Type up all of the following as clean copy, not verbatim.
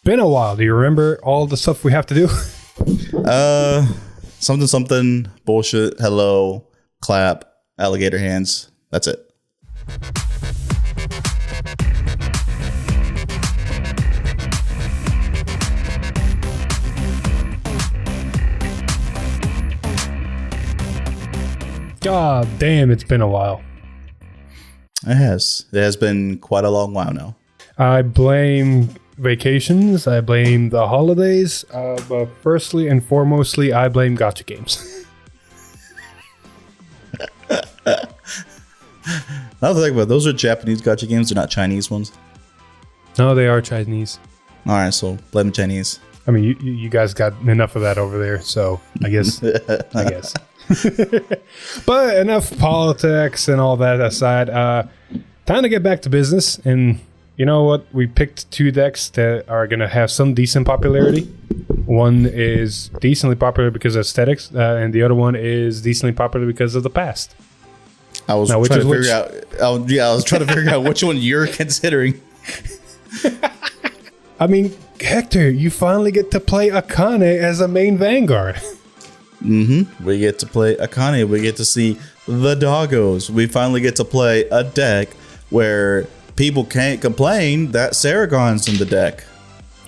been a while. Do you remember all the stuff we have to do? Something, bullshit, hello, clap, alligator hands. That's it. God damn, it's been a while. It has. It has been quite a long while now. I blame vacations. I blame the holidays. But firstly and foremostly, I blame gacha games. Now that I think about it, those are Japanese gacha games. They're not Chinese ones. No, they are Chinese. All right, so blame the Chinese. I mean, you guys got enough of that over there, so I guess. But enough politics and all that aside. Time to get back to business. And you know what? We picked 2 decks that are going to have some decent popularity. One is decently popular because of aesthetics, and the other one is decently popular because of the past. I was trying to figure out. I was trying to figure out which one you're considering. I mean, Hector, you finally get to play Akane as a main Vanguard. Mm-hmm. We get to play Akane. We get to see the doggos. We finally get to play a deck where people can't complain that Saragon's in the deck.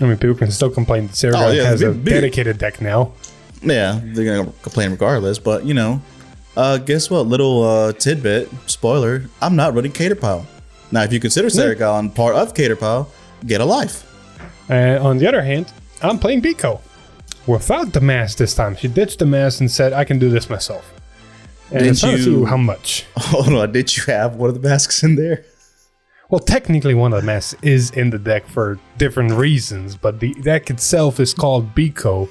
I mean, people can still complain that Saragon has a dedicated deck now. Yeah, they're going to complain regardless, but you know, guess what? Little tidbit, spoiler, I'm not running Caterpile. Now, if you consider Saragon part of Caterpile, get a life. On the other hand, I'm playing Bico. Without the mask this time. She ditched the mask and said, I can do this myself. And it's not to see how much. Hold on, did you have one of the masks in there? Well, technically one of the masks is in the deck for different reasons, but the deck itself is called Bico,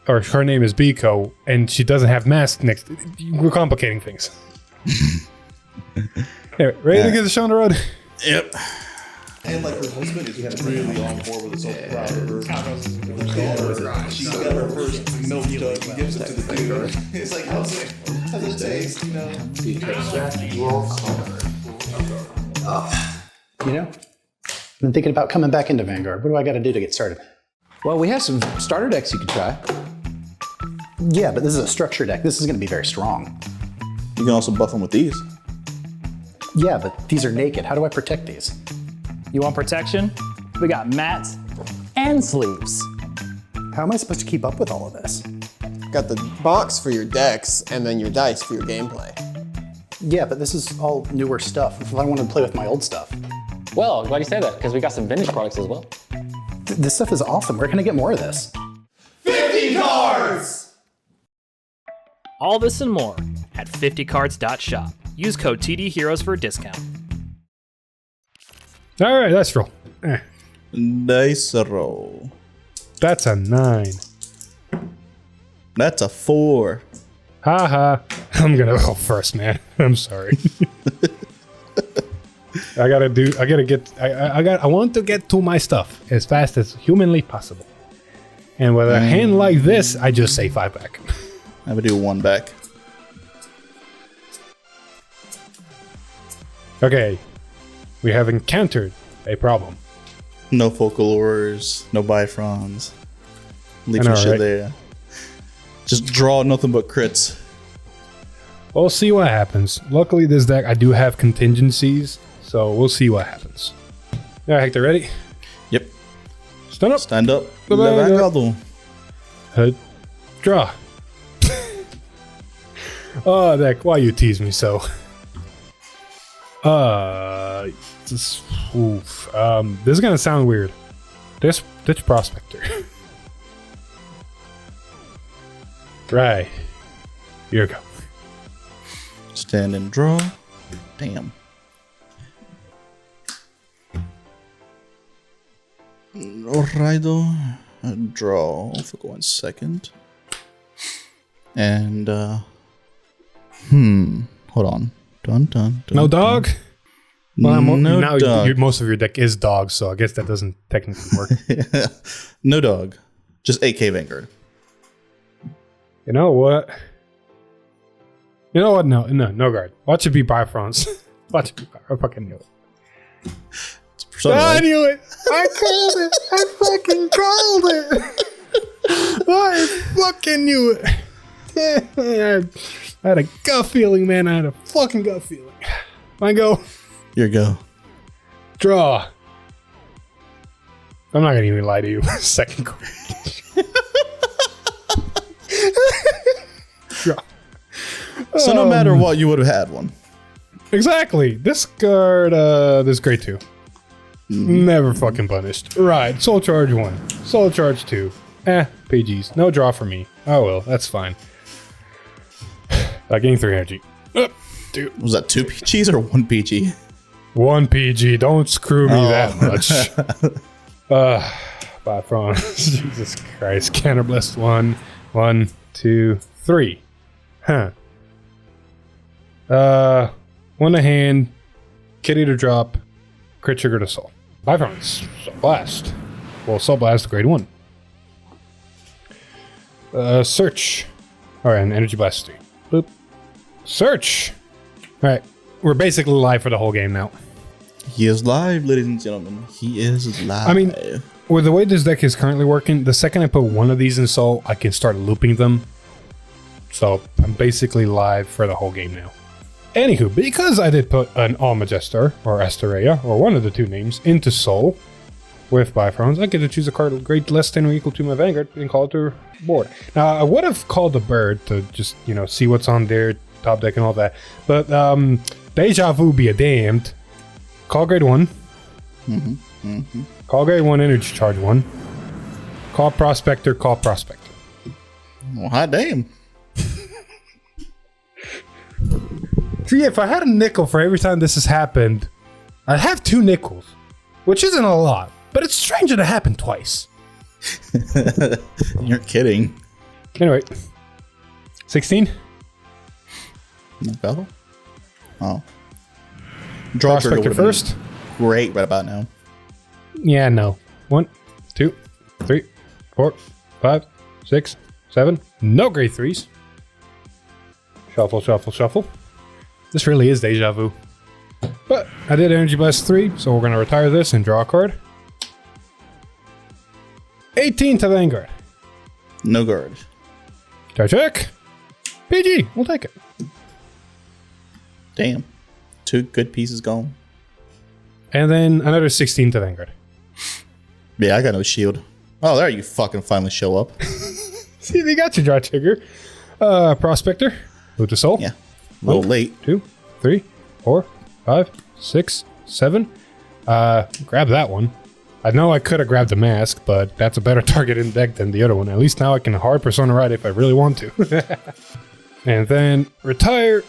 or her name is Bico, and she doesn't have mask next. We're complicating things. Anyway, ready to get the show on the road? Yep. And like her husband is really on board with this, so proud of her. She got her first milk jug and gives it to the dude. It's like, how's it taste? You know? You know, I've been thinking about coming back into Vanguard. What do I got to do to get started? Well, we have some starter decks you could try. Yeah, but this is a structure deck. This is going to be very strong. You can also buff them with these. Yeah, but these are naked. How do I protect these? You want protection? We got mats and sleeves. How am I supposed to keep up with all of this? Got the box for your decks and then your dice for your gameplay. Yeah, but this is all newer stuff. If I want to play with my old stuff. Well, glad you say that, because we got some vintage products as well. This stuff is awesome. Where can I get more of this? 50 cards! All this and more at 50cards.shop. Use code TDHeroes for a discount. All right, let's roll. Dice roll. That's a 9. That's a 4. Haha. I'm gonna go first, man. I'm sorry. I want to get to my stuff as fast as humanly possible. And with a hand like this, I just say 5 back. I would do 1 back. Okay. We have encountered a problem. No Folklores, no Bifrons. Leave your shit there. Just draw nothing but crits. We'll see what happens. Luckily, this deck, I do have contingencies, so we'll see what happens. All right, Hector, ready? Yep. Stand up. Stand up. Vanguard. Draw. Oh, deck, why you tease me so? This is gonna sound weird. Ditch Prospector. Right. Here we go. Stand and draw. Damn. Alrighto. Draw for 1 second. And hold on. Dun. No dog? Well, no now dog. most of your deck is dogs, so I guess that doesn't technically work. No dog. Just AK Vanguard. You know what? No guard. Watch it be Bifrons. Watch it be Bifrons. I fucking knew it. I knew it. I called it. I fucking fucking called it. I fucking knew it. I had a gut feeling, man. I had a fucking gut feeling. Mine go. Your go. Draw. I'm not gonna even lie to you. Second card. Draw. So no matter what, you would have had one. Exactly. This card, this grade 2. Never fucking punished. Right. Soul Charge 1. Soul Charge 2. PGs. No draw for me. Oh well, that's fine. Gain 3 energy. Dude. Was that 2 PGs or 1 PG? 1 PG. Don't screw me that much. Bot Prawns. Jesus Christ. Counterblast 1. 1, 2, 3. Huh. 1 to hand. Kitty to drop. Crit trigger to soul. Bye, friends. Soul Blast. Well, Soul Blast grade 1. Search. Alright, and Energy Blast 3. Boop. Search! Alright, we're basically live for the whole game now. He is live, ladies and gentlemen. He is live. I mean, with the way this deck is currently working, the second I put one of these in Soul, I can start looping them. So, I'm basically live for the whole game now. Anywho, because I did put an Almagestor, or Asteria, or one of the two names, into Soul, with Bifrones, I get to choose a card grade less than or equal to my Vanguard and call it to board. Now, I would have called a bird to just, you know, see what's on their top deck and all that. But, Deja Vu be a damned. Call grade 1. Call grade 1, Energy Charge 1. Call Prospector, call Prospector. Well, hot damn. See, if I had a nickel for every time this has happened, I'd have 2 nickels, which isn't a lot, but it's strange that it happened twice. You're kidding. Anyway, 16. Bellow? Oh. Draw trigger Prospector first. Great right about now. Yeah, no. 1, 2, 3, 4, 5, 6, 7. No grade 3s. Shuffle, shuffle, shuffle. This really is Deja Vu. But I did Energy Blast 3, so we're going to retire this and draw a card. 18 to Vanguard. No guard. Check. PG, we'll take it. Damn. 2 good pieces gone. And then another 16 to Vanguard. Yeah, I got no shield. Oh, there you fucking finally show up. See, they got your draw trigger. Prospector. Loot to Soul. Yeah. A little late. 2, 3, 4, 5, 6, 7. Grab that one. I know I could have grabbed the mask, but that's a better target in deck than the other one. At least now I can hard Persona Ride if I really want to. And then retire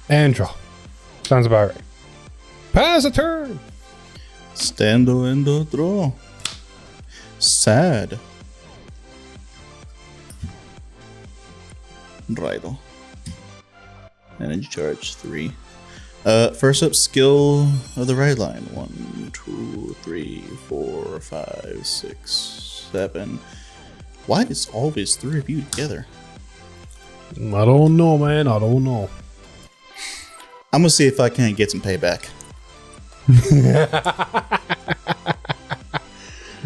and draw. Sounds about right. Pass a turn. Stando in the draw. Sad. Righto. Energy charge 3. First up, skill of the right line. 1, 2, 3, 4, 5, 6, 7. Why is always 3 of you together? I don't know, man. I don't know. I'm gonna see if I can't get some payback.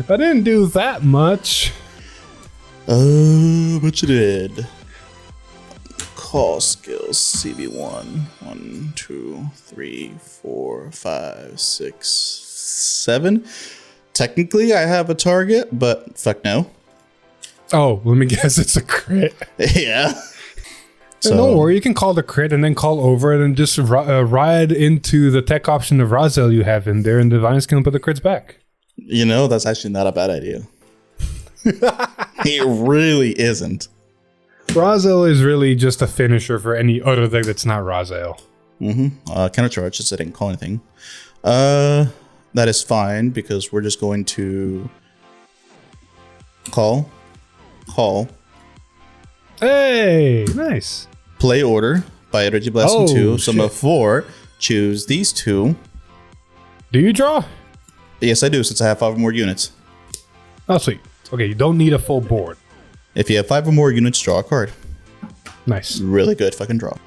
I didn't do that much. But you did. Call skills CB1. 1, 2, 3, 4, 5, 6, 7. Technically, I have a target, but fuck no. Oh, let me guess. It's a crit. Yeah. So, don't worry, you can call the crit and then call over it and just ride into the tech option of Razel you have in there, and Divine Skill and put the crits back. You know, that's actually not a bad idea. It really isn't. Razel is really just a finisher for any other deck that's not Razel. Counter charge, since I didn't call anything. That is fine, because we're just going to call. Hey, nice. Play order by Energy Blasting 2. So shit. before, choose these 2. Do you draw? Yes, I do, since I have 5 or more units. Oh, sweet. Okay, you don't need a full board. If you have 5 or more units, draw a card. Nice. Really good fucking draw. All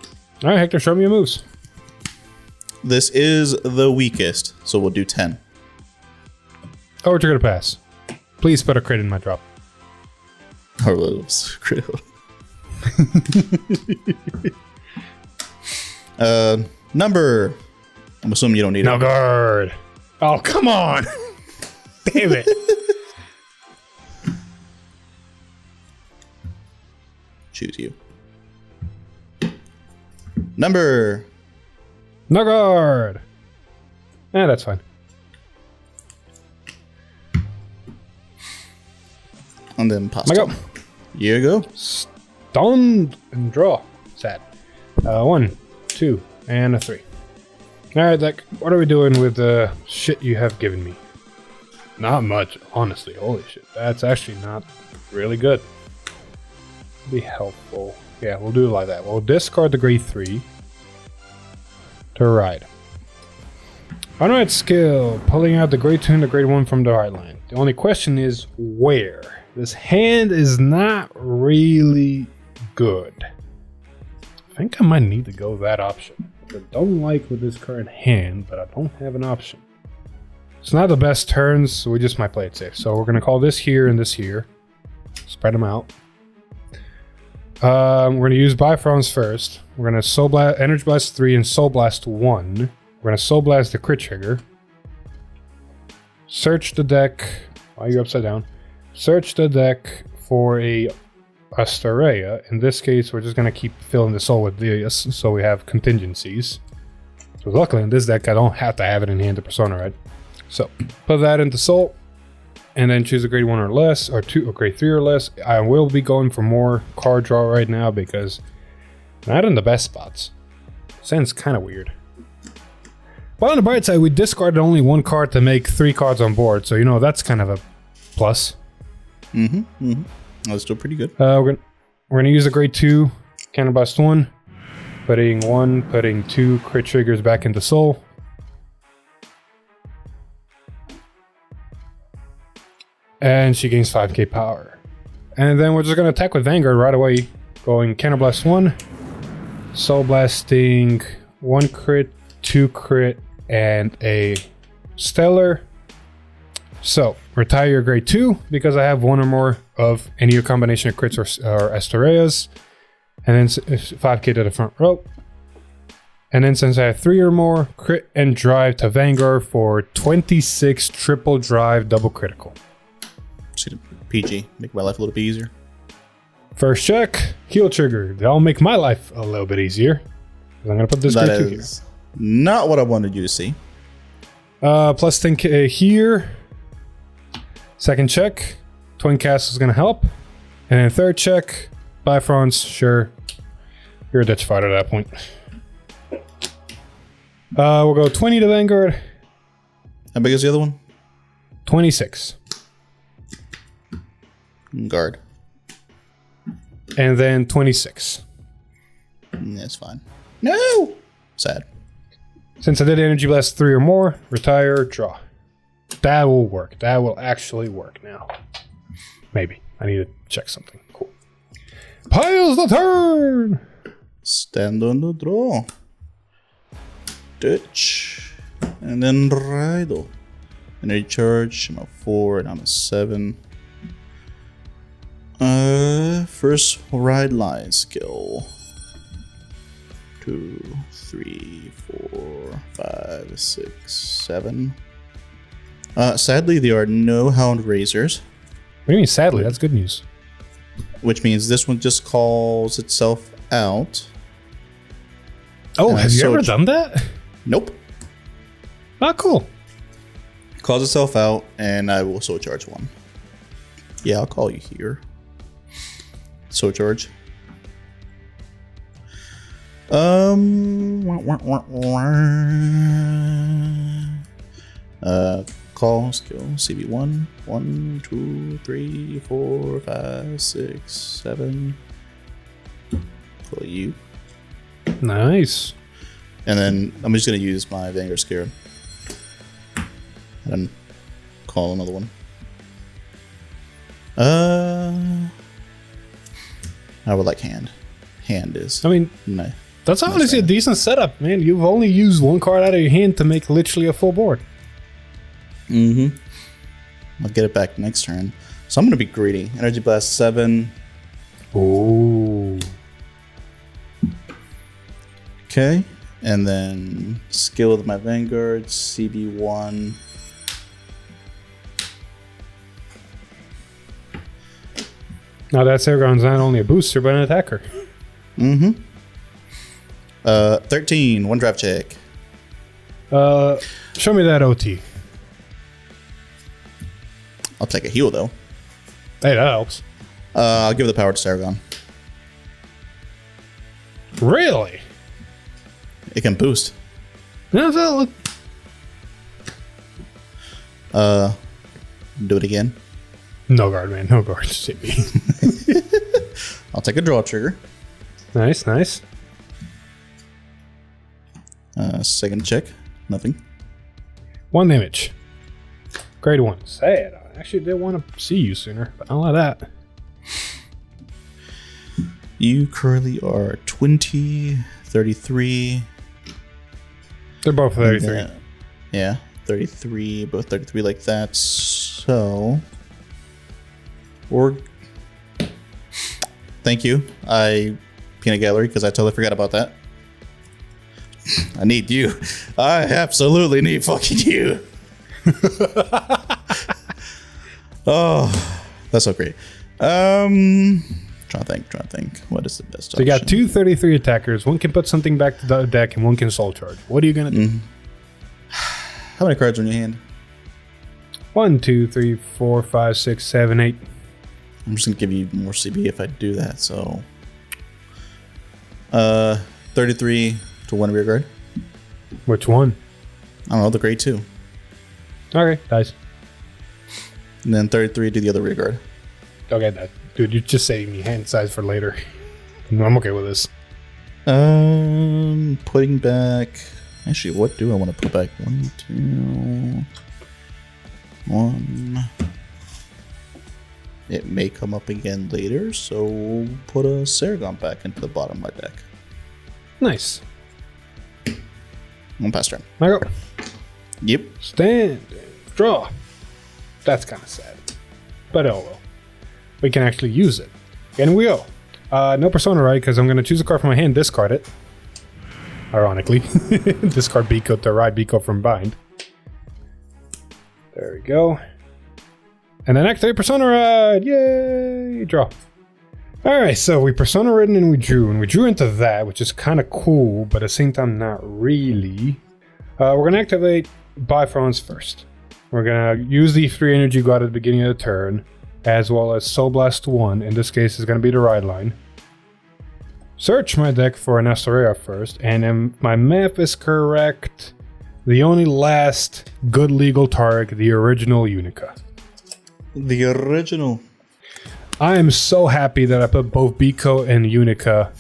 right, Hector, show me your moves. This is the weakest, so we'll do 10. Oh, we're going to pass. Please put a crit in my drop. Or was critical. Number. I'm assuming you don't need it. Vanguard. Oh, come on. Damn it. Choose you. Number. Vanguard. Yeah, that's fine. And then pasta. Go. Here you go. Stunned and draw. Sad. 1, 2, and a 3. Alright, deck. What are we doing with the shit you have given me? Not much, honestly. Holy shit. That's actually not really good. Be helpful. Yeah, we'll do it like that. We'll discard the grade 3 to ride. Unride skill. Pulling out the grade 2 and the grade 1 from the right line. The only question is where? This hand is not really good. I think I might need to go that option. I don't like with this current hand, but I don't have an option. It's not the best turns, so we just might play it safe. So we're going to call this here and this here. Spread them out. We're going to use Bifrons first. We're going to Soul Blast, Energy Blast 3 and Soul Blast 1. We're going to Soul Blast the crit trigger. Search the deck. Why are you upside down? Search the deck for a Asteria. In this case, we're just going to keep filling the soul with these, so we have contingencies. So luckily in this deck, I don't have to have it in hand to Persona Ride. So, put that into soul, and then choose a grade 1 or less, or 2 or grade 3 or less. I will be going for more card draw right now because I'm not in the best spots. Sounds kind of weird. But on the bright side, we discarded only 1 card to make 3 cards on board, so you know that's kind of a plus. That's still pretty good. We're gonna use a grade 2 Counterblast 1, putting 2 crit triggers back into soul. And she gains 5k power. And then we're just gonna attack with Vanguard right away. Going Counterblast 1, Soul Blasting 1 crit, 2 crit, and a Stellar. So, retire your grade 2 because I have 1 or more of any combination of crits or Asterias. And then 5k to the front row. And then since I have 3 or more, crit and drive to Vanguard for 26 triple drive double critical. See the PG, make my life a little bit easier. First check, heal trigger. That'll make my life a little bit easier. I'm gonna put this grade 2 here. Not what I wanted you to see. Plus 10k here. Second check, Twin Castle is gonna help. And then third check, Bifrons, sure. You're a ditch fighter at that point. We'll go 20 to Vanguard. How big is the other one? 26. Guard. And then 26. That's fine. No! Sad. Since I did Energy Blast 3 or more, retire, draw. That will work. That will actually work now. Maybe. I need to check something. Cool. Piles the turn! Stand on the draw. Ditch. And then Rido. Energy charge. I'm a 4 and I'm a 7. First ride line skill. 2, 3, 4, 5, 6, 7. Sadly, there are no Hound Razors. What do you mean, sadly? That's good news. Which means this one just calls itself out. Oh, have you ever done that? Nope. Oh, cool. Calls itself out, and I will soul charge 1. Yeah, I'll call you here. Soul charge. Call skill CV1. 1, 2, 3, 4, 5, 6, 7. Call you. Nice. And then I'm just gonna use my Vanguard Scarab. And then call another one. I would like hand. Hand is. I mean, no. That's honestly a decent setup, man. You've only used 1 card out of your hand to make literally a full board. Mm-hmm. I'll get it back next turn. So I'm going to be greedy. Energy Blast 7. Ooh. Okay. And then skill with my Vanguard, CB1. Now that Saragon's not only a booster, but an attacker. 13, one draft check. Show me that OT. I'll take a heal though. Hey, that helps. I'll give the power to Saragon. Really? It can boost. No, so Do it again. no guard, man. No guard. Just hit me. I'll take a draw trigger. Nice, nice. Second check. Nothing. 1 damage. Grade 1. Sad. I actually did want to see you sooner, but not like that. You currently are 20, 33. They're both 33. Yeah, 33. Both 33 like that. So. Thank you. Peanut Gallery, because I totally forgot about that. I need you. I absolutely need fucking you. Oh, that's so great. Trying to think. What is the best So you got 2 33 attackers. One can put something back to the deck and one can soul charge. What are you going to do? How many cards are in your hand? 1, 2, 3, 4, 5, 6, 7, 8. I'm just going to give you more CB if I do that. So 33 to 1 rear guard. Which one? I don't know, the grade 2. Okay, nice. And then 33 to the other rear guard. Okay, that. Dude, you're just saving me hand size for later. I'm okay with this. Putting back. Actually, what do I want to put back? 1, 2, 1. It may come up again later, so we'll put a Saragon back into the bottom of my deck. Nice. One pass turn. I go. Yep. Stand. Draw. That's kind of sad. But oh well. We can actually use it. And we go. No persona, right? Because I'm going to choose a card from my hand, discard it. Ironically. Discard Bico to ride Bico from bind. There we go. And then activate Persona Ride! Yay! Draw. Alright, so we Persona Ridden and we drew. And we drew into that, which is kind of cool, but at the same time, not really. We're going to activate Bifrons first. We're going to use the 3 energy you got at the beginning of the turn, as well as Soul Blast 1. In this case, it's going to be the ride line. Search my deck for an Astoria first, and if my math is correct, the only last good legal target, the original Unica. The original. I am so happy that I put both Bico and Unica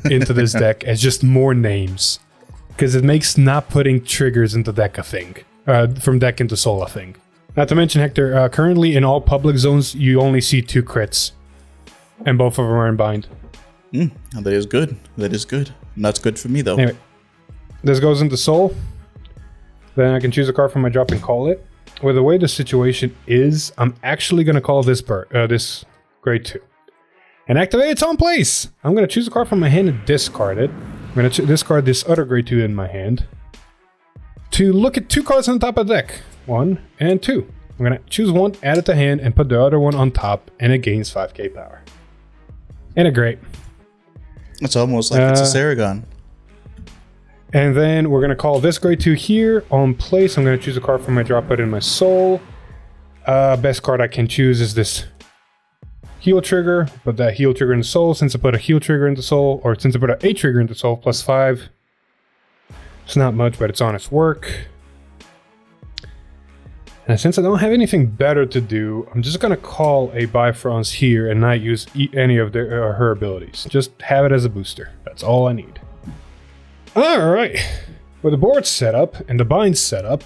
into this deck as just more names. Because it makes not putting triggers into deck a thing. From deck into soul a thing. Not to mention, Hector, currently in all public zones, you only see 2 crits. And both of them are in bind. That is good. That is good. And that's good for me, though. Anyway, this goes into soul. Then I can choose a card from my drop and call it. With the way the situation is, I'm actually going to call this this grade 2. And activate its own place. I'm going to choose a card from my hand and discard it. I'm going to discard this other grade 2 in my hand. To look at 2 cards on the top of the deck. 1 and 2. I'm going to choose one, add it to hand, and put the other one on top, and it gains 5k power. And a great. It's almost like it's a Saragon. And then we're going to call this grade 2 here on place. I'm going to choose a card from my drop, put in my soul. Best card I can choose is this heal trigger. Put that heal trigger in soul. Since I put a heal trigger into soul, or since I put an A trigger into soul, plus 5. It's not much, but it's honest work. And since I don't have anything better to do, I'm just going to call a Bifrons here and not use any of her abilities. Just have it as a booster. That's all I need. Alright. With the board set up and the bind set up,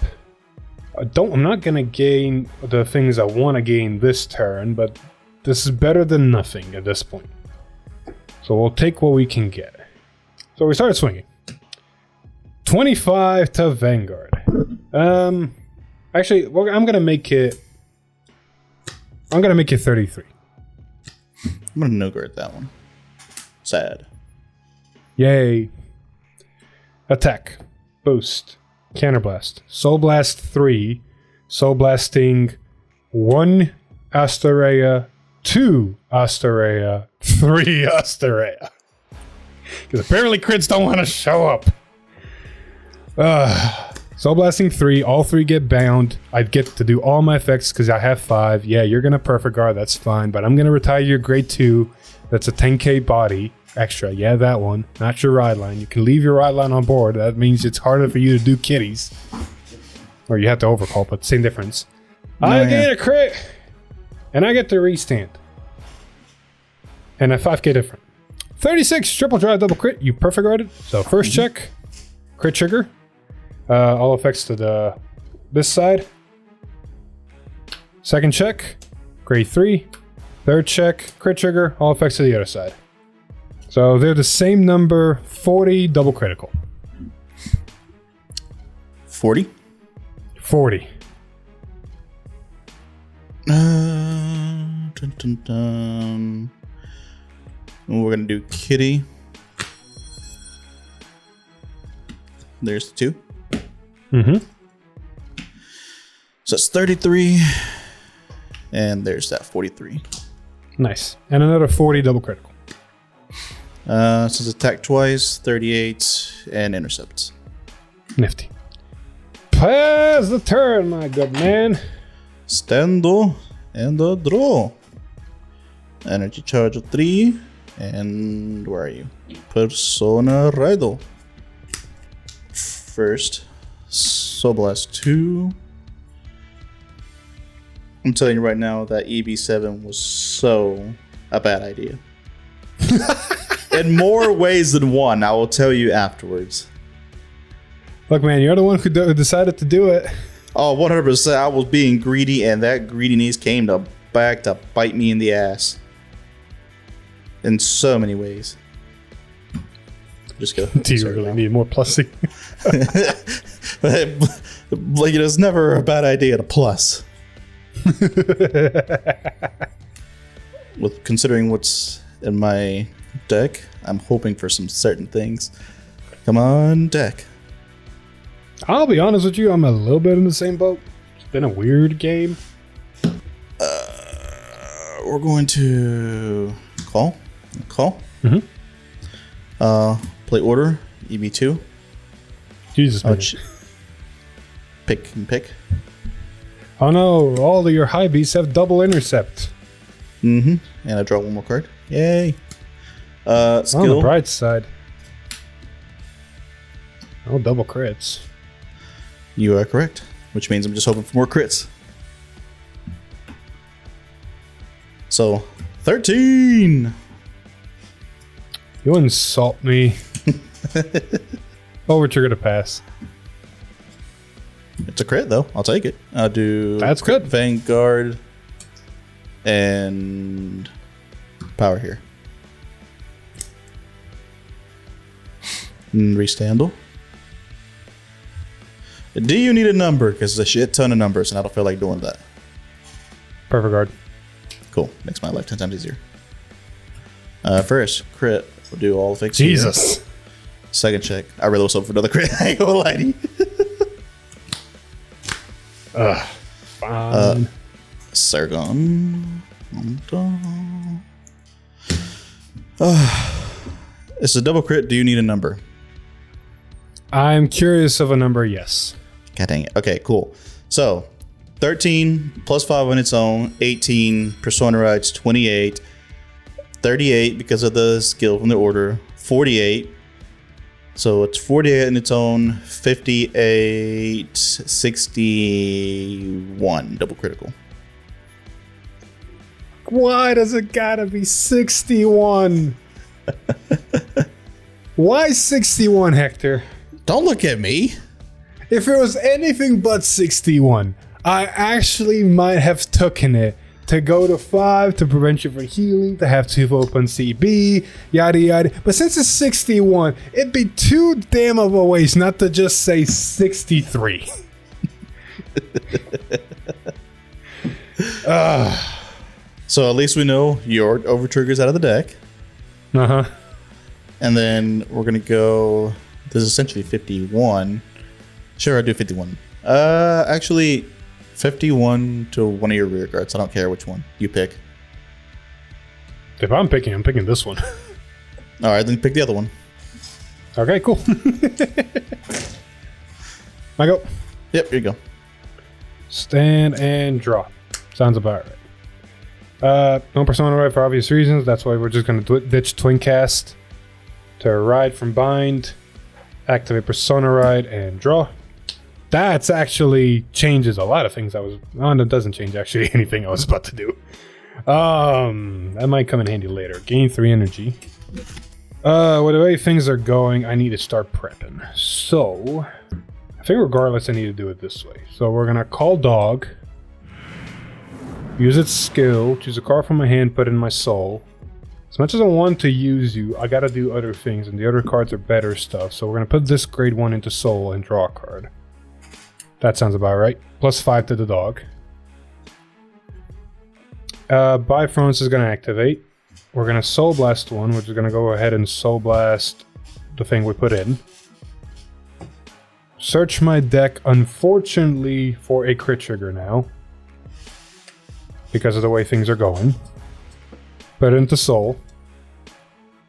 I'm not going to gain the things I want to gain this turn, but this is better than nothing at this point. So we'll take what we can get. So we started swinging. 25 to Vanguard. Actually, I'm going to make it I'm gonna make you 33. I'm gonna no-guard that one. Sad. Yay. Attack. Boost. Counterblast. Soul Blast 3. Soul Blasting 1 Astorea, 2 Astorea, 3 Astorea. Because apparently crits don't want to show up. Soul Blasting 3. All 3 get bound. I get to do all my effects because I have 5. Yeah, you're going to Perfect Guard. That's fine. But I'm going to retire your grade 2. That's a 10k body. Extra. Yeah, that one. Not your ride line. You can leave your ride line on board. That means it's harder for you to do kitties. Or you have to overcall, but same difference. I get a crit. And I get to restand. And a 5k different. 36, triple drive, double crit. You perfect guarded. So first check, crit trigger. All effects to this side. Second check, grade 3. Third check, crit trigger. All effects to the other side. So they're the same number, 40, double critical. 40? 40. Dun, dun, dun. We're gonna do kitty. There's the 2. Mm-hmm. So it's 33. And there's that 43. Nice. And another 40 double critical. Since attack twice, 38, and intercepts. Nifty. Pass the turn, my good man. Stando and a draw. Energy charge of 3. And where are you? Persona Riddle. First, Soul Blast 2. I'm telling you right now that EB7 was so a bad idea. In more ways than one, I will tell you afterwards. Look, man, you're the one who decided to do it. Oh, 100%. I was being greedy, and that greediness came back to bite me in the ass. In so many ways. Just go. Do you really need more plussing? Like, it was never a bad idea to plus. With considering what's in my deck, I'm hoping for some certain things. Come on, deck. I'll be honest with you, I'm a little bit in the same boat. It's been a weird game. We're going to call. Mm-hmm. Play order, EB2. Jesus, man. Pick and pick. Oh no, all of your high beasts have double intercept. Mm-hmm. And I draw one more card. Yay. On the Skill. bright side. Oh, double crits. You are correct. Which means I'm just hoping for more crits. So, 13! You insult me. Over trigger to pass. It's a crit, though. I'll take it. I'll do... That's good. Vanguard. And... Power here. And restandle. Do you need a number? Because there's a shit ton of numbers, and I don't feel like doing that. Perfect guard. Cool. Makes my life 10 times easier. First, crit. We'll do all the fixes. Jesus. Here. Second check. I really was hoping for another crit. I ain't gonna lie to you. Fine. Sargon. It's a double crit. Do you need a number? I'm curious of a number, yes. God dang it. Okay, cool. So, 13 plus 5 on its own, 18, Persona Rides 28, 38 because of the skill from the order, 48. So it's 48 on its own, 58, 61, double critical. Why does it gotta be 61? Why 61, Hector? Don't look at me. If it was anything but 61, I actually might have taken it to go to 5 to prevent you from healing, to have 2 open CB, yada yada. But since it's 61, it'd be too damn of a waste not to just say 63. So at least we know your over triggers out of the deck. Uh-huh. And then we're gonna go. This is essentially 51. Sure, I'll do 51. Actually, 51 to one of your rear guards. I don't care which one you pick. If I'm picking this one. All right, then pick the other one. Okay, cool. I go. Yep, here you go. Stand and draw. Sounds about right. No Persona Ride for obvious reasons. That's why we're just going to ditch Twin Cast to ride from bind, activate Persona Ride, and draw. That's actually changes a lot of things I was... Oh, that doesn't change actually anything I was about to do. That might come in handy later. Gain 3 energy. With the way things are going, I need to start prepping. So, I think regardless, I need to do it this way. So we're gonna call dog, use its skill, choose a card from my hand, put it in my soul. As much as I want to use you, I gotta do other things, and the other cards are better stuff. So we're gonna put this grade 1 into soul and draw a card. That sounds about right. Plus 5 to the dog. Bifrost is gonna activate. We're gonna Soul Blast one, which is gonna go ahead and Soul Blast the thing we put in. Search my deck, unfortunately, for a crit trigger now. Because of the way things are going. Put it into Soul.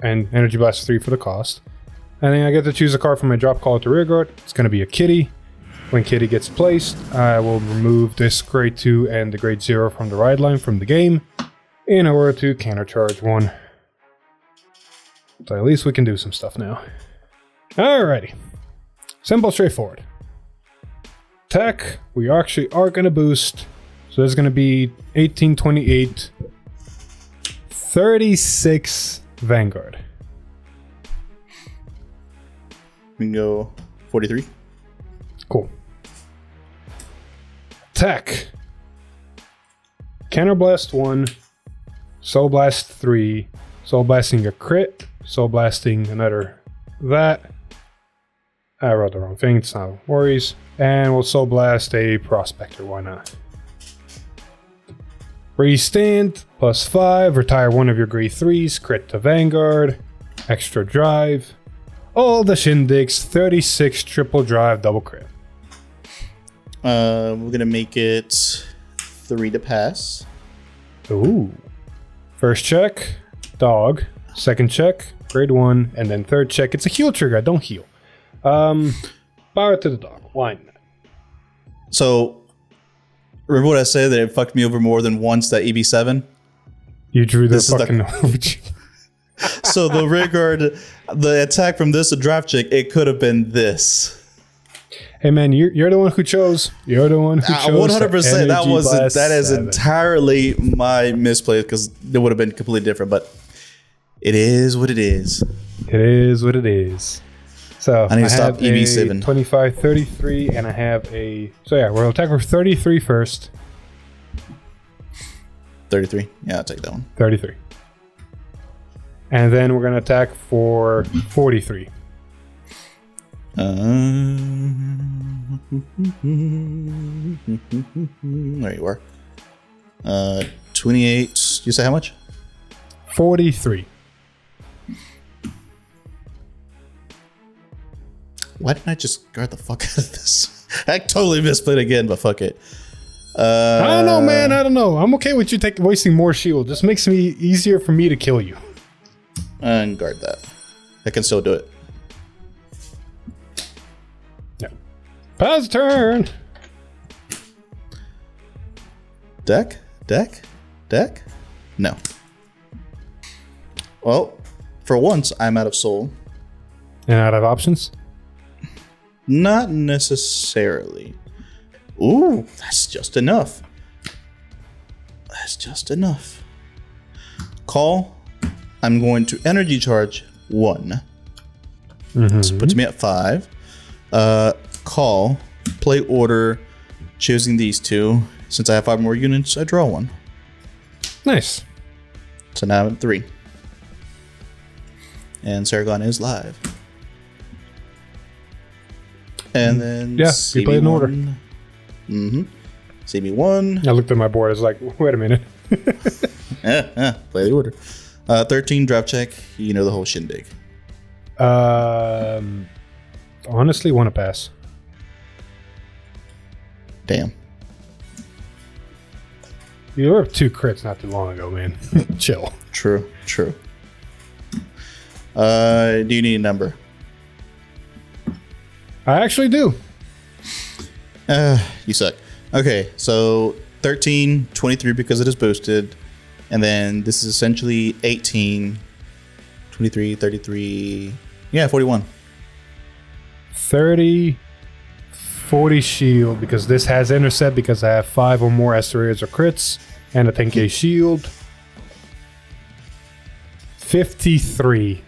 And Energy Blast 3 for the cost. And then I get to choose a card from my drop, call it to rearguard. It's gonna be a kitty. When kitty gets placed, I will remove this grade 2 and the grade 0 from the ride line from the game in order to countercharge one. So at least we can do some stuff now. Alrighty. Simple, straightforward. Attack, we actually are going to boost. So there's going to be 18, 28, 36 Vanguard. We can go 43. Cool. Attack. Counterblast 1, Soul Blast 3, Soul Blasting a crit, Soul Blasting another that. I wrote the wrong thing, it's not worries. And we'll Soul Blast a Prospector, why not? Restand, plus 5, retire one of your grade 3s, crit to Vanguard, extra drive. All the shindigs, 36 triple drive, double crit. We're gonna make it 3 to pass. Ooh. First check, dog. Second check, grade 1. And then third check, it's a heal trigger. I don't heal. Power to the dog. Why not? So, remember what I said that it fucked me over more than once, that EB7? You drew the This is fucking So the rearguard, the attack from this, a draft check, it could have been this. Hey man, you're the one who chose. You're the one who chose. 100%. That was Blast that is 7. entirely my misplay because it would have been completely different. But it is what it is. It is what it is. So I need to stop have EB7. a 25, 33, and I have a. So yeah, we'll attack for 33 first. 33. Yeah, I'll take that one. 33. And then we're gonna attack for 43. There you are. 28. You say how much? 43. Why didn't I just guard the fuck out of this? I totally misplayed again, but fuck it. I don't know, man. I don't know. I'm okay with you wasting more shield. Just makes me easier for me to kill you. And guard that. I can still do it. Yeah. Pass turn. Deck? No. Well, for once, I'm out of soul. And out of options? Not necessarily. Ooh, that's just enough. That's just enough. Call. I'm going to energy charge 1. This puts me at 5. Call. Play order. Choosing these 2. Since I have 5 more units, I draw 1. Nice. So now I'm at 3. And Saragon is live. And then Yeah, we played in order. CB1. I looked at my board. I was like, wait a minute. Play the order. 13 drop check. You know the whole shindig. Honestly, want to pass. Damn. You were 2 crits not too long ago, man. Chill. True. Do you need a number? I actually do. You suck. Okay, so 13, 23 because it is boosted. And then this is essentially 18, 23, 33. Yeah, 41. 30, 40 shield because this has intercept because I have 5 or more asteroids or crits and a 10k shield. 53.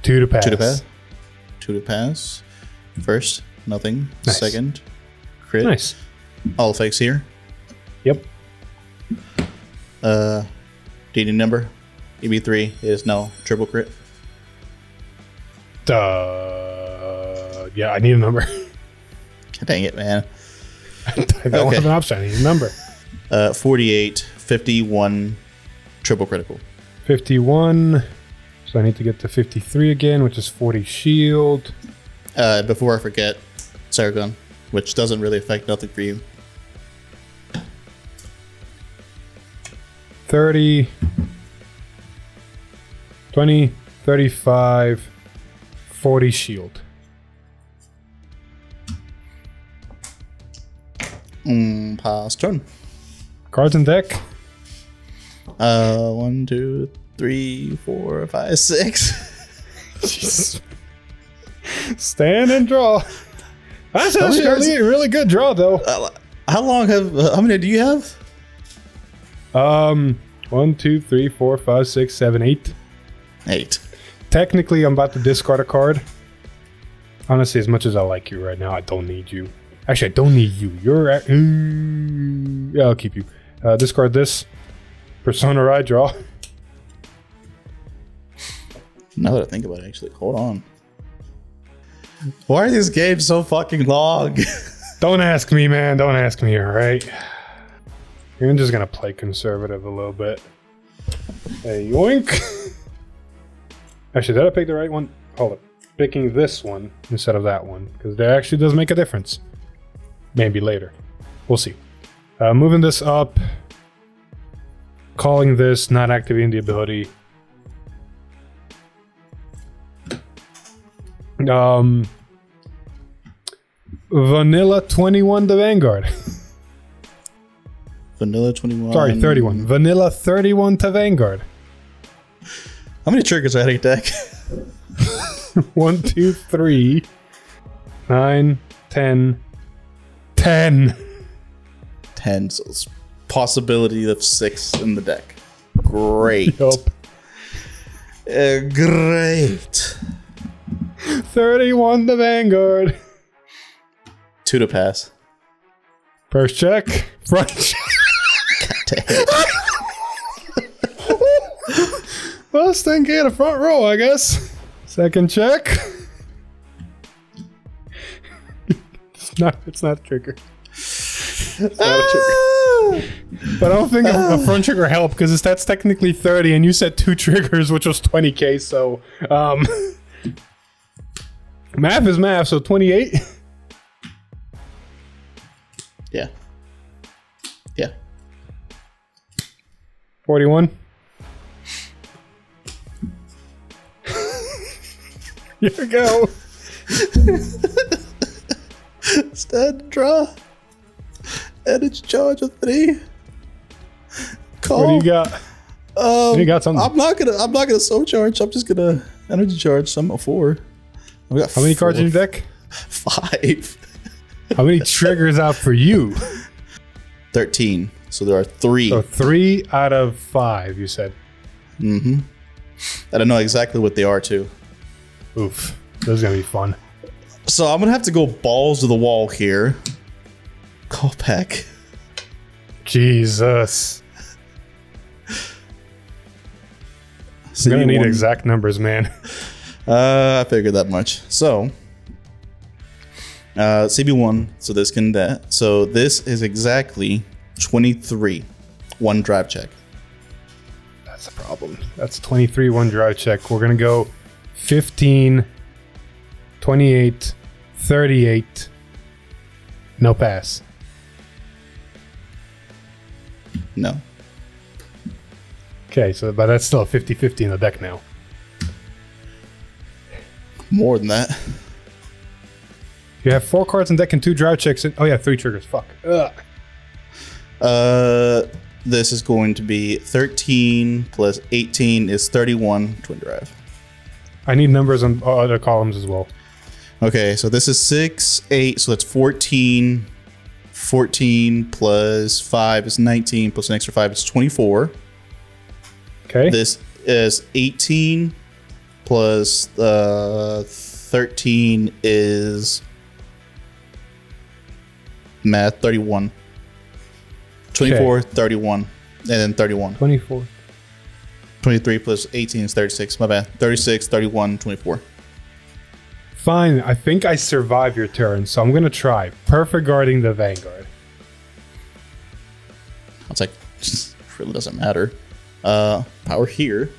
2 to pass. 2 to pass. 2 to pass. First, nothing. Nice. Second, crit. Nice. All effects here. Yep. Do you need a number? EB3 is no triple crit. Yeah, I need a number. Dang it, man. I don't have an option. I need a number. 48, 51, triple critical. 51. So I need to get to 53 again, which is 40 shield. Before I forget, Saragon, which doesn't really affect nothing for you. 30, 20, 35, 40 shield. Pass turn. Cards in deck. 1, 2, 3, 4, 5, 6. Jesus. Stand and draw. That's How many actually a really good draw, though. How many do you have? 1, 2, 3, 4, 5, 6, 7, 8. 8. Technically, I'm about to discard a card. Honestly, as much as I like you right now, I don't need you. Actually, I don't need you. You're at... yeah, I'll keep you. Discard this. Persona Ride, draw. Now that I think about it, actually, hold on. Why are these games so fucking long? Don't ask me, man. Don't ask me, alright? I'm just gonna play conservative a little bit. Hey, yoink! Actually, did I pick the right one? Hold up. Picking this one instead of that one, because that actually does make a difference. Maybe later. We'll see. Moving this up. Calling this, not activating the ability. Vanilla 21 the Vanguard. Vanilla 21. Sorry, 31. Vanilla 31 to Vanguard. How many triggers are in a deck? 1, 2, 3, 9, 10, 10. 10. So it's possibility of 6 in the deck. Great. Yup. Great. 31 to Vanguard. 2 to pass. First check. Front check. Well, Sting get a front row, I guess. Second check. It's not a trigger. It's not a trigger. But I don't think a front trigger helped because that's technically 30 and you said 2 triggers, which was 20k, so math is math, so 28. Yeah. Yeah. 41. Here we go. Stand, draw. Energy charge of 3. Call. What do you got? You got something. I'm not gonna soul charge. I'm just gonna energy charge. So I'm at 4. We got How many cards in your deck? 5. How many triggers out for you? 13. So there are 3. So 3 out of 5, you said. Mm-hmm. I don't know exactly what they are too. Oof. This is gonna be fun. So I'm gonna have to go balls to the wall here. Call back. Jesus. I'm gonna need exact numbers, man. I figured that much. So CB1, so this can that. So this is exactly 23. 1 drive check. That's a problem. That's 23, 1 drive check. We're going to go 15, 28, 38. No pass. No. Okay, so but that's still a 50-50 in the deck now. More than that. You have 4 cards in deck and 2 drive checks. Oh yeah, 3 triggers. Fuck. Ugh. This is going to be 13 plus 18 is 31 twin drive. I need numbers on other columns as well. Okay, so this is 6, 8, so that's 14. 14 plus 5 is 19, plus an extra 5 is 24. Okay. This is 18 plus 13 is math 31. 24, Okay. 31, and then 31. 24. 23 plus 18 is 36. My bad. 36, 31, 24. Fine, I think I survive your turn, so I'm gonna try. Perfect guarding the Vanguard. It's like, really doesn't matter. Power here.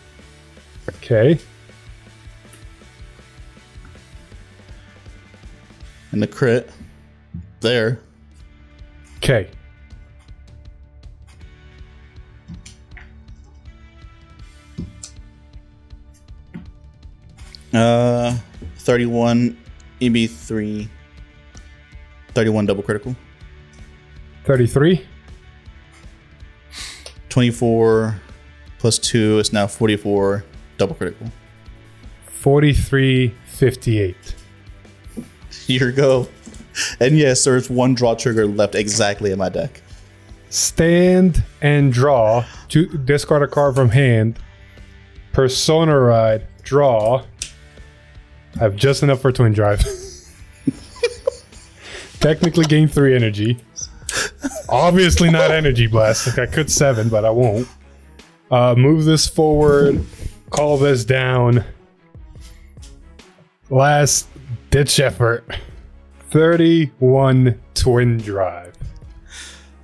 Okay. And the crit. There. Okay. Uh, 31 EB3. 31 double critical. 33. 24 plus 2 is now 44 double critical. 43, 58. Here you go. And yes, there's 1 draw trigger left exactly in my deck. Stand and draw. Discard a card from hand. Persona Ride. Draw. I have just enough for Twin Drive. Technically gain 3 energy. Obviously not Energy Blast. Like I could 7, but I won't. Move this forward. Call this down. Last ditch effort. 31 Twin Drive.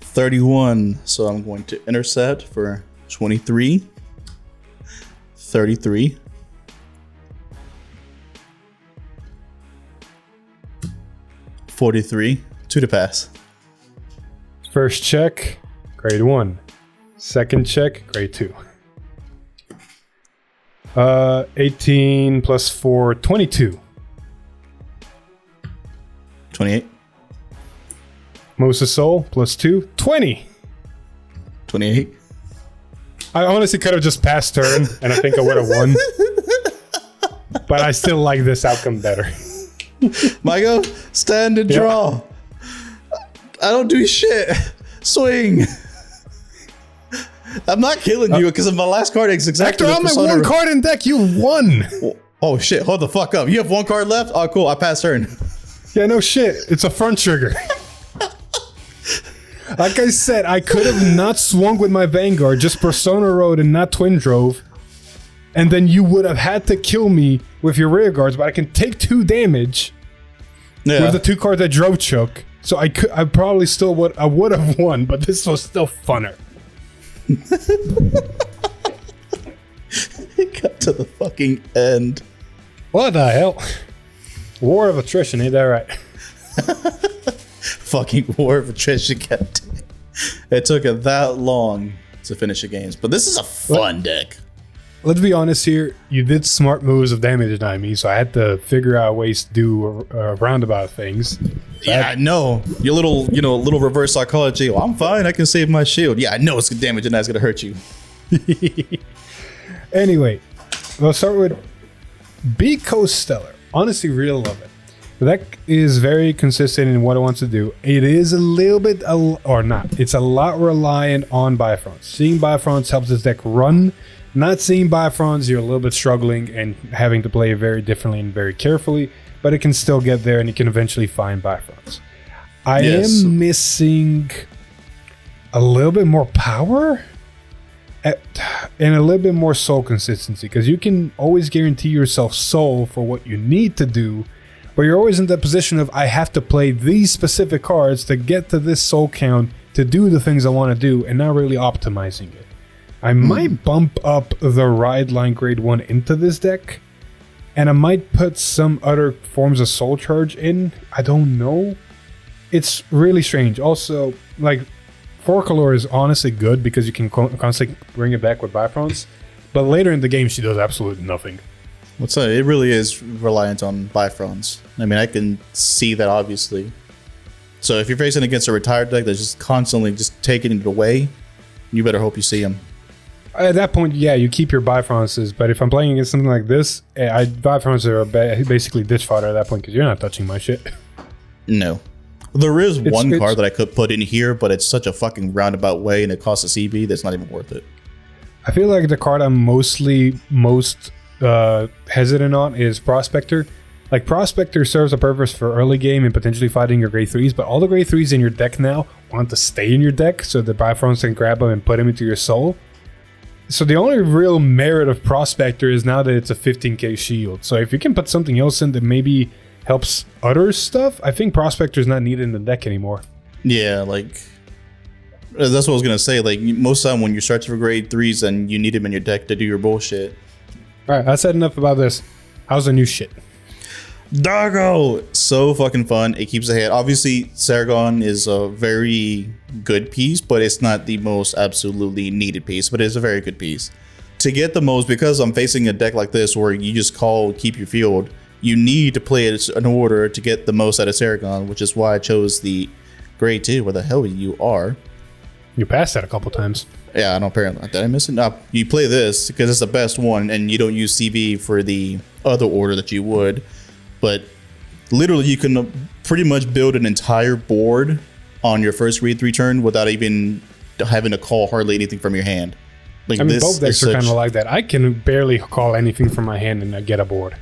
31. So I'm going to intercept for 23. 33. 43. 2 to pass. First check, grade 1. Second check, grade 2. 18 plus 4, 22. 28. Moses Soul plus 2, 20. 28. I honestly could have just passed turn, and I think I would have won. But I still like this outcome better. Michael, stand and draw. I don't do shit. Swing. I'm not killing you because my last card is exactly After the all my persona. 1 card in deck, you won. Oh shit, hold the fuck up. You have 1 card left? Oh cool, I passed turn. Yeah, no shit. It's a front trigger. Like I said, I could have not swung with my Vanguard, just Persona Road and not Twin Drove. And then you would have had to kill me with your rear guards, but I can take 2 damage with the 2 cards I drove choke. So I probably still would have won, but this was still funner. It got to the fucking end. What the hell? War of attrition, ain't that right? Fucking war of attrition kept. It took it that long to finish the games, but this is a fun deck. Let's be honest here. You did smart moves of damage denying me, so I had to figure out ways to do roundabout things. Yeah, I know. Your little, little reverse psychology. Oh, I'm fine. I can save my shield. Yeah, I know it's damage and that's gonna hurt you. Anyway, let's start with Bico Stellar. Honestly, really love it. The deck is very consistent in what it wants to do. It is a little bit, or not. It's a lot reliant on Bifronts. Seeing Bifronts helps this deck run. Not seeing Bifronts, you're a little bit struggling and having to play it very differently and very carefully, but it can still get there and you can eventually find Bifronts. I am missing a little bit more power and a little bit more soul consistency, because you can always guarantee yourself soul for what you need to do, but you're always in the position of, I have to play these specific cards to get to this soul count to do the things I want to do, and not really optimizing it. I might bump up the Ride Line Grade 1 into this deck, and I might put some other forms of Soul Charge in. I don't know. It's really strange. Also, like, 4-color is honestly good because you can constantly bring it back with Bifronts, but later in the game she does absolutely nothing. It really is reliant on Bifronts. I mean, I can see that obviously. So if you're facing against a retired deck that's just constantly just taking it away, you better hope you see him. At that point, yeah, you keep your Bifronts, but if I'm playing against something like this, Bifronts are basically ditch fodder at that point because you're not touching my shit. No. There is one card that I could put in here, but it's such a fucking roundabout way and it costs a CB that's not even worth it. I feel like the card I'm most hesitant on is Prospector. Like, Prospector serves a purpose for early game and potentially fighting your grade 3s, but all the grade 3s in your deck now want to stay in your deck so the Bifronts can grab them and put them into your soul. So the only real merit of Prospector is now that it's a 15k shield. So if you can put something else in that maybe helps other stuff, I think Prospector is not needed in the deck anymore. Yeah, like, that's what I was going to say. Like, most of the time when you're searching for grade 3s and you need them in your deck to do your bullshit. Alright, I said enough about this. How's the new shit? Doggo! So fucking fun. It keeps ahead. Obviously, Saragon is a very good piece, but it's not the most absolutely needed piece, but it's a very good piece. To get the most, because I'm facing a deck like this where you just call keep your field, you need to play it in order to get the most out of Saragon, which is why I chose the grade 2. Where the hell you are? You passed that a couple times. Yeah, I know, apparently. Did I miss it? No, you play this because it's the best one and you don't use CV for the other order that you would. But literally you can pretty much build an entire board on your first grade 3 turn without even having to call hardly anything from your hand. Like, I mean, both decks are kind of like that. I can barely call anything from my hand and I get a board.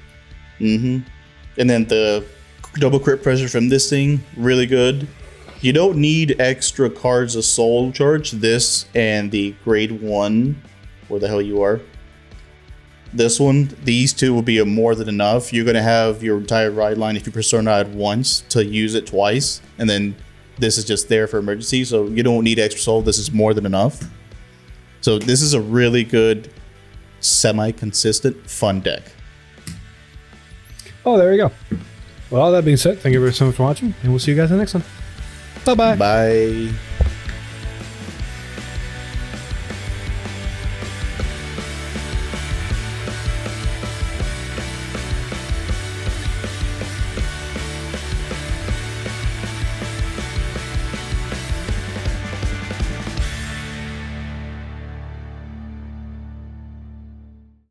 Mm-hmm. And then the double crit pressure from this thing, really good. You don't need extra cards of soul charge. This and the grade 1, where the hell you are. This one, these two will be more than enough. You're going to have your entire ride line if you persona it once to use it twice. And then this is just there for emergency. So you don't need extra soul. This is more than enough. So this is a really good, semi-consistent, fun deck. Oh, there we go. Well, all that being said, thank you very so much for watching, and we'll see you guys in the next one. Bye-bye. Bye.